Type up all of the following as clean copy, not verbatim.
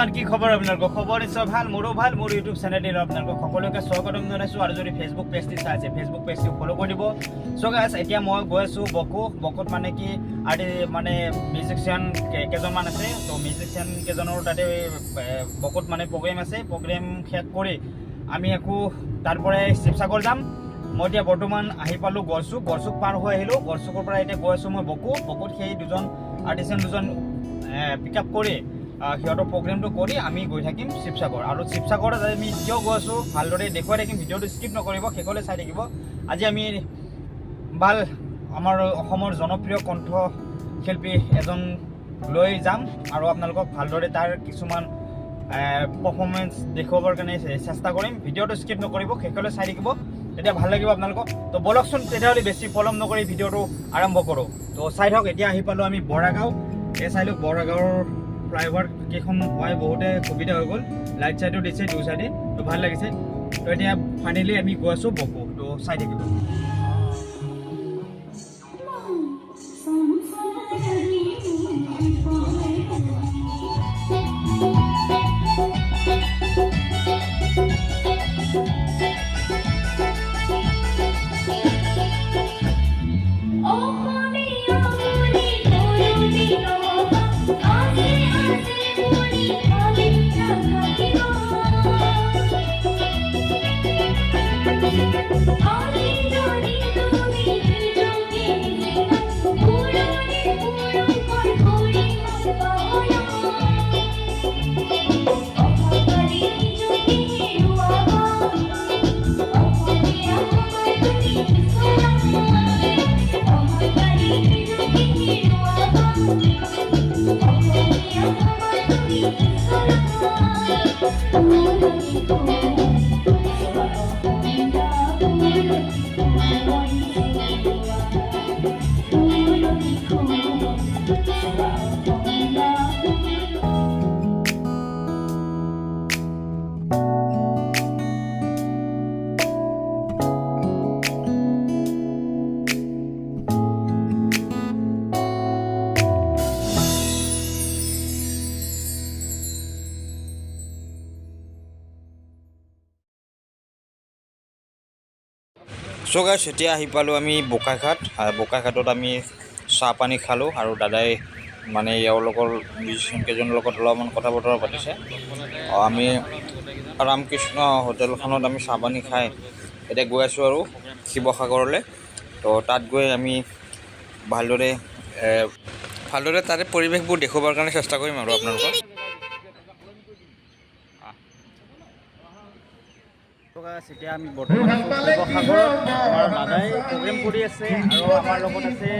বৰ্তমান কি খবৰ আপোনালোকৰ? খবৰ নিশ্চয় ভাল, মোৰো ভাল। মোৰ ইউটিউব চেনেলটিত আপোনালোকক সকলোকে স্বাগতম জনাইছোঁ। আৰু যদি ফেচবুক পেজটি চাই আছে, ফেচবুক পেজটি ফ'ল' কৰি দিব। চ' গাইছ, এতিয়া মই গৈ আছোঁ বকোত মানে কি মানে মিউজিচিয়ান কেইজনমান আছে। ত' মিউজিচিয়ান কেইজনৰ তাতে বকোত মানে প্ৰগ্ৰেম আছে। প্ৰগ্ৰেম শেষ কৰি আমি আকৌ তাৰ পৰাই শিৱসাগৰ যাম। মই এতিয়া বৰ্তমান আহি পালোঁ গড়চুক পাৰ হৈ আহিলোঁ। গড়চুকৰ পৰা এতিয়া গৈ আছোঁ মই বকোত সেই দুজন আৰ্টিষ্ট দুজন পিক আপ কৰি সিহঁতৰ প্ৰগ্ৰেমটো কৰি আমি গৈ থাকিম শিৱসাগৰ। আৰু শিৱসাগৰত আমি কিয় গৈ আছোঁ ভালদৰে দেখুৱাই থাকিম, ভিডিঅ'টো স্কিপ নকৰিব, শেষলৈ চাই থাকিব। আজি আমি ভাল আমাৰ অসমৰ জনপ্ৰিয় কণ্ঠশিল্পী এজন লৈ যাম আৰু আপোনালোকক ভালদৰে তাৰ কিছুমান পাৰফৰ্মেঞ্চ দেখুৱাবৰ কাৰণে চেষ্টা কৰিম। ভিডিঅ'টো স্কিপ নকৰিব, শেষলৈ চাই থাকিব, তেতিয়া ভাল লাগিব আপোনালোকক। তো বলকচোন তেতিয়াহ'লে বেছি পলম নকৰি ভিডিঅ'টো আৰম্ভ কৰোঁ। তো চাই থাকক। এতিয়া আহি পালোঁ আমি বৰাগাঁও। এই চাই লওক বৰাগাঁৱৰ ফ্লাইঅভাৰ কেইখন হোৱাই বহুতে সুবিধা হৈ গ'ল। লাইট চাইটো দিছে দুই চাইডে, তো ভাল লাগিছে। তো এতিয়া ফাইনেলি আমি গৈ আছোঁ বকো। তো চাই থাকিব। চ' গাইছ, এতিয়া আহি পালোঁ আমি বোকাঘাট। বোকাঘাটত আমি চাহ পানী খালোঁ আৰু দাদাই মানে এওঁলোকৰ মিউজিচিয়ান কেইজনৰ লগত অলপমান কথা বতৰা পাতিছে। আমি ৰামকৃষ্ণ হোটেলখনত আমি চাহ পানী খাই এতিয়া গৈ আছোঁ আৰু শিৱসাগৰলৈ। তো তাত গৈ আমি ভালদৰে তাৰে পৰিৱেশবোৰ দেখুৱাবৰ কাৰণে চেষ্টা কৰিম আৰু আপোনালোকক। এতিয়া আমি বৰ্তমান শিৱসাগৰত আমাৰ দাদাই প্ৰগ্ৰেম কৰি আছে আৰু আমাৰ লগত আছে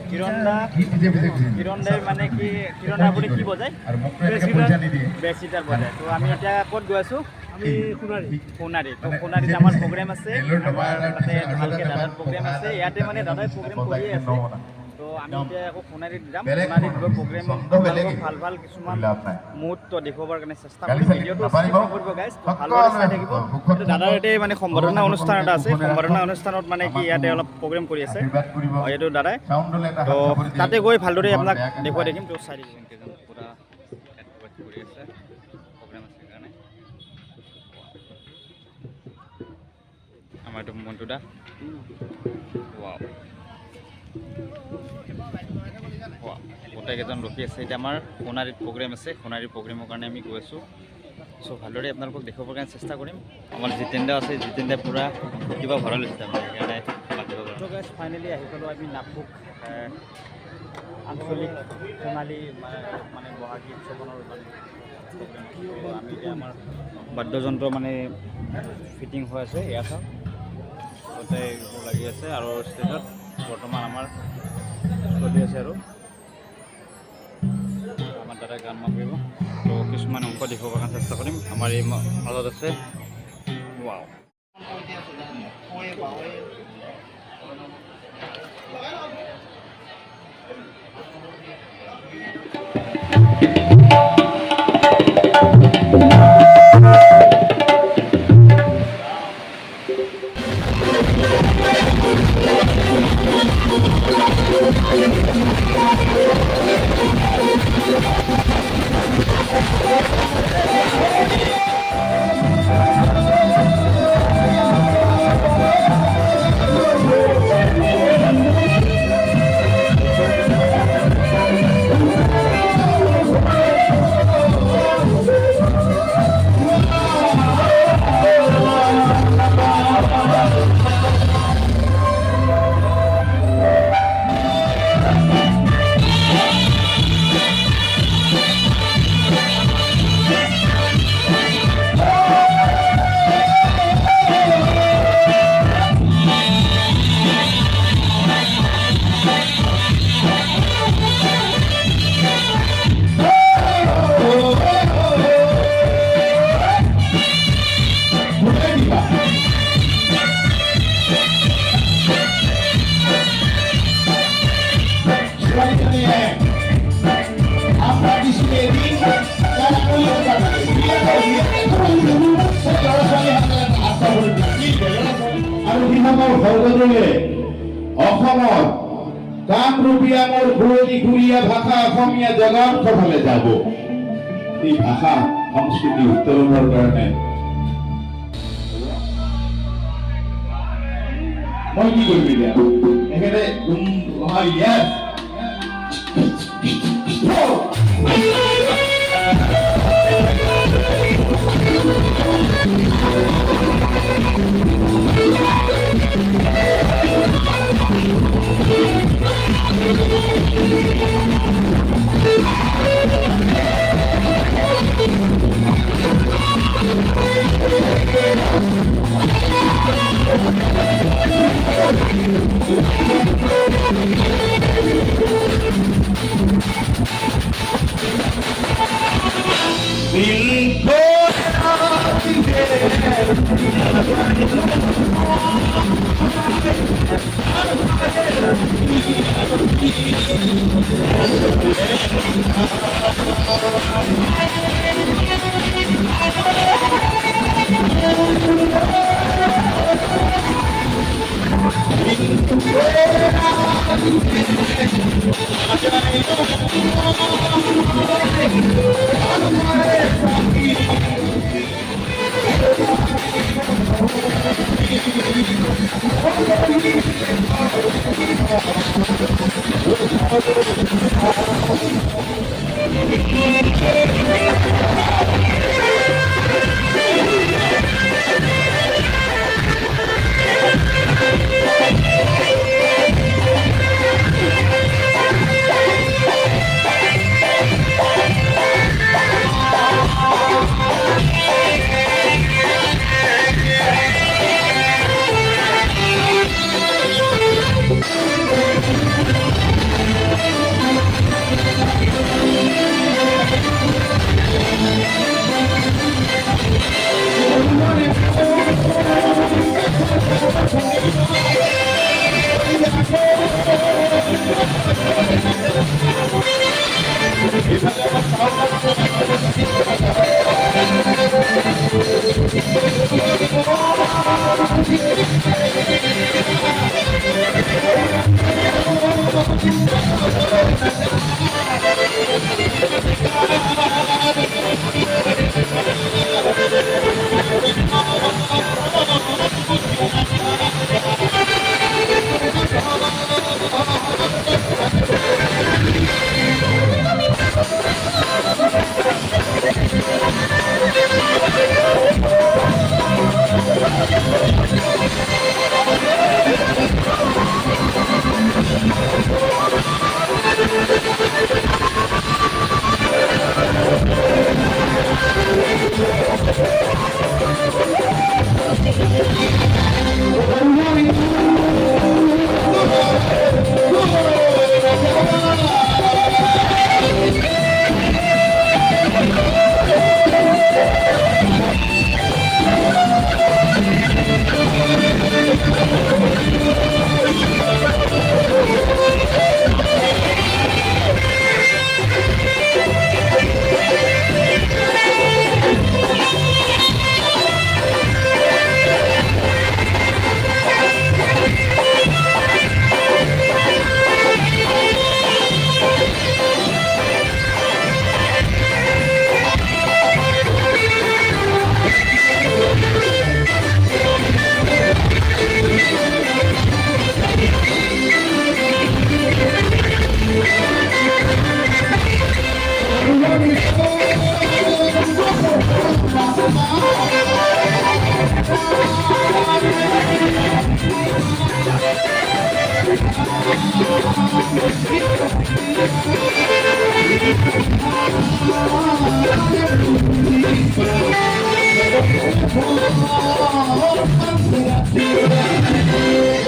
কিৰণ দাই মানে কি কিৰণ দা বুলি কি বজায়? বেছ গিটাৰ বজায়। তো আমি এতিয়া ক'ত গৈ আছোঁ? আমি সোণাৰী। তো সোণাৰীত আমাৰ প্ৰগ্ৰেম আছে। আমাৰ তাতে ভালকৈ দাদাৰ প্ৰগ্ৰেম আছে। ইয়াতে মানে দাদাই প্ৰগ্ৰেম কৰিয়ে আছে। তো আমি এতিয়া আকৌ সোণাৰীত যাম। সোণাৰীত গৈ প্ৰগ্ৰেম ভাল কিছুমান মুহূৰ্ত দেখুৱাবৰ কাৰণে চেষ্টা কৰিম। ভিডিঅ'টো স্কিপ নকৰিব গাইজ, ভালদৰে চাই থাকিব। দাদাৰ ইয়াতে মানে সম্বৰ্ধনা অনুষ্ঠান এটা আছে। সম্বৰ্ধনা অনুষ্ঠানত মানে কি ইয়াতে অলপ প্ৰগ্ৰেম কৰি আছে এইটো দাদাই। তো তাতে গৈ ভালদৰে আপোনাক দেখুৱাই থাকিম। তো চাই থাকিম পূৰা কৰি আছে প্ৰগ্ৰেম আছে কাৰণে। আমাৰ এইটো মন্টু দা। গোটেইকেইজন ৰখি আছে। এতিয়া আমাৰ সোণাৰীত প্ৰগ্ৰেম আছে। সোণাৰীৰ প্ৰগ্ৰেমৰ কাৰণে আমি গৈ আছোঁ। চ' ভালদৰে আপোনালোকক দেখুৱাবৰ কাৰণে চেষ্টা কৰিম। আমাৰ জিতেন দা আছে। জিতেন দা পূৰা কিবা ভৰাই লৈছে তাৰমানে, সেইকাৰণে মাতিব পাৰোঁ। চ' গাইছ, ফাইনেলি আহি পালোঁ আমি নাগপুৰ আঞ্চলিক সোণালী মানে বহাগী উৎসৱনৰ মানে আমি এতিয়া আমাৰ বাদ্যযন্ত্ৰ মানে ফিটিং হৈ আছে। ইয়াত গোটেই লাগি আছে আৰু ষ্টেজত বৰ্তমান আমাৰ চলি আছে আৰু আমাৰ দাদাই গান মাৰিব। তো কিছুমান অংশ দেখুৱাবৰ কাৰণে চেষ্টা কৰিম। আমাৰ এই মাজত আছে ৱাও। অতিথিসকল সৰ্বদৰে অসমৰ কামৰূপীয়া মোৰ পুৰণি কুৰীয়া ভাষা অসমীয়া জগাৰ্থ ফালে যাব। এই ভাষা সংস্কৃতি উত্তৰণৰ কাৰণে মই কি কৰিম এতিয়া? একেবাৰে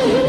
Oh,